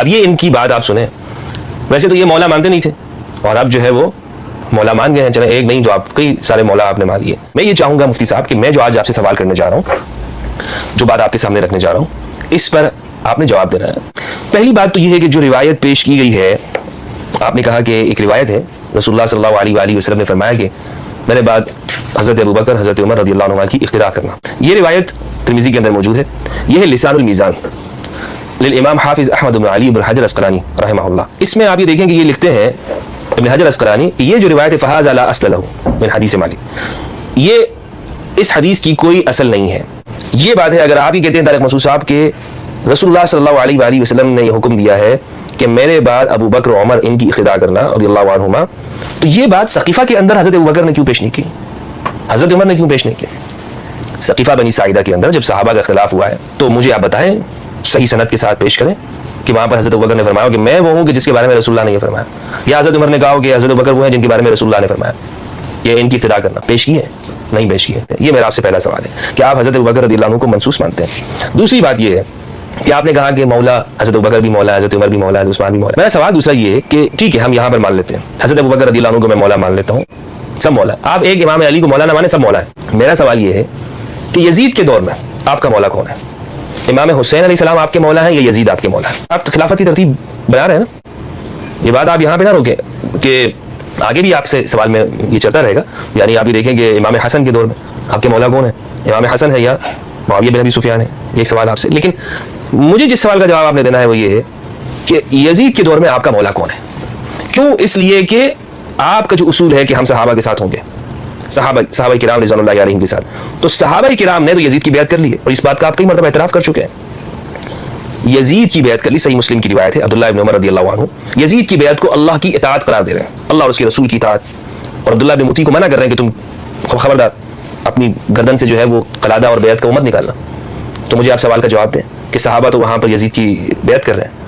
اب یہ ان کی بات آپ سنیں، ویسے تو یہ مولا مانتے نہیں تھے اور اب جو ہے وہ مولا مان گئے ہیں. چلیں ایک نہیں تو آپ کئی سارے مولا آپ نے مان لیے. میں یہ چاہوں گا مفتی صاحب کہ میں جو آج آپ سے سوال کرنے جا رہا ہوں، جو بات آپ کے سامنے رکھنے جا رہا ہوں، اس پر آپ نے جواب دینا ہے. پہلی بات تو یہ ہے کہ جو روایت پیش کی گئی ہے، آپ نے کہا کہ ایک روایت ہے رسول اللہ صلی اللہ علیہ وآلہ وسلم نے فرمایا کہ میرے بعد حضرت ابوبکر حضرت عمر رضی اللہ عنہ کی اقتداء کرنا. یہ روایت ترمذی کے اندر موجود ہے. یہ ہے لسان المیزان للامام حافظ احمد بن علی بن حجر اسقلانی رحمہ اللہ. اس میں آپ یہ دیکھیں کہ یہ لکھتے ہیں ابن حجر اسقلانی، یہ جو روایت فہذا لا اصل له من حدیث مالک، یہ اس حدیث کی کوئی اصل نہیں ہے. یہ بات ہے اگر آپ ہی کہتے ہیں طارق مسعود صاحب کہ رسول اللہ صلی اللہ علیہ وآلہ وسلم نے یہ حکم دیا ہے کہ میرے بعد ابو بکر و عمر ان کی اقتداء کرنا رضی اللہ عنہما، تو یہ بات ثقیفہ کے اندر حضرت ابو بکر نے کیوں پیش نہیں کی، حضرت عمر نے کیوں پیش نہیں کی؟ ثقیفہ بنی ساعدہ کے اندر جب صحابہ کا اختلاف ہوا ہے تو مجھے آپ بتائیں صحیح سند کے ساتھ پیش کریں کہ وہاں پر حضرت ابو بکر نے فرمایا کہ میں وہ ہوں کہ جس کے بارے میں رسول اللہ نے یہ فرمایا، یا حضرت عمر نے کہا کہ حضرت ابو بکر وہ ہیں جن کے بارے میں رسول اللہ نے فرمایا کہ ان کی اقتداء کرنا. پیش کی ہے؟ نہیں پیش کی ہے. یہ میرا آپ سے پہلا سوال ہے کہ آپ حضرت ابو بکر رضی اللہ عنہ کو منصوص مانتے ہیں. دوسری بات یہ ہے کہ آپ نے کہا کہ مولا حضرت ابو بکر بھی مولا ہے، حضرت عمر بھی مولا ہے، عثمان بھی مولا ہے. میرا سوال دوسرا یہ ہے کہ ٹھیک ہے ہم یہاں پر مان لیتے ہیں حضرت ابو بکر رضی اللہ عنہ کو میں مولا مان لیتا ہوں، سب مولا. آپ ایک امام علی کو مولا نہ مانے، سب مولا ہے. میرا سوال یہ ہے کہ یزید کے دور میں آپ کا مولا کون ہے؟ امام حسین علیہ السلام آپ کے مولا ہیں یا یزید آپ کے مولا ہیں؟ آپ خلافت کی ترتیب بنا رہے ہیں نا. یہ بات آپ یہاں پہ نہ روکیں کہ آگے بھی آپ سے سوال میں یہ چلتا رہے گا. یعنی آپ یہ دیکھیں کہ امام حسن کے دور میں آپ کے مولا کون ہے؟ امام حسن ہے یا معاویہ بن ابی سفیان ہے؟ یہ سوال آپ سے. لیکن مجھے جس سوال کا جواب آپ نے دینا ہے وہ یہ ہے کہ یزید کے دور میں آپ کا مولا کون ہے؟ کیوں؟ اس لیے کہ آپ کا جو اصول ہے کہ ہم صحابہ کے ساتھ ہوں گے، صحابہ کرام رضوان اللہ علیہم کے ساتھ، تو صحابہ کرام نے تو یزید کی بیعت کر لی ہے اور اس بات کا آپ کئی مرتبہ اعتراف کر چکے ہیں. یزید کی بیعت کر لی. صحیح مسلم کی روایت ہے عبداللہ ابن عمر رضی اللہ عنہ یزید کی بیعت کو اللہ کی اطاعت قرار دے رہے ہیں، اللہ اور اس کے رسول کی اطاعت، اور عبداللہ ابن متی کو منع کر رہے ہیں کہ تم خبردار اپنی گردن سے جو ہے وہ قلادہ اور بیعت کا مت نکالنا. تو مجھے آپ سوال کا جواب دیں کہ صحابہ تو وہاں پر یزید کی بیعت کر رہے ہیں.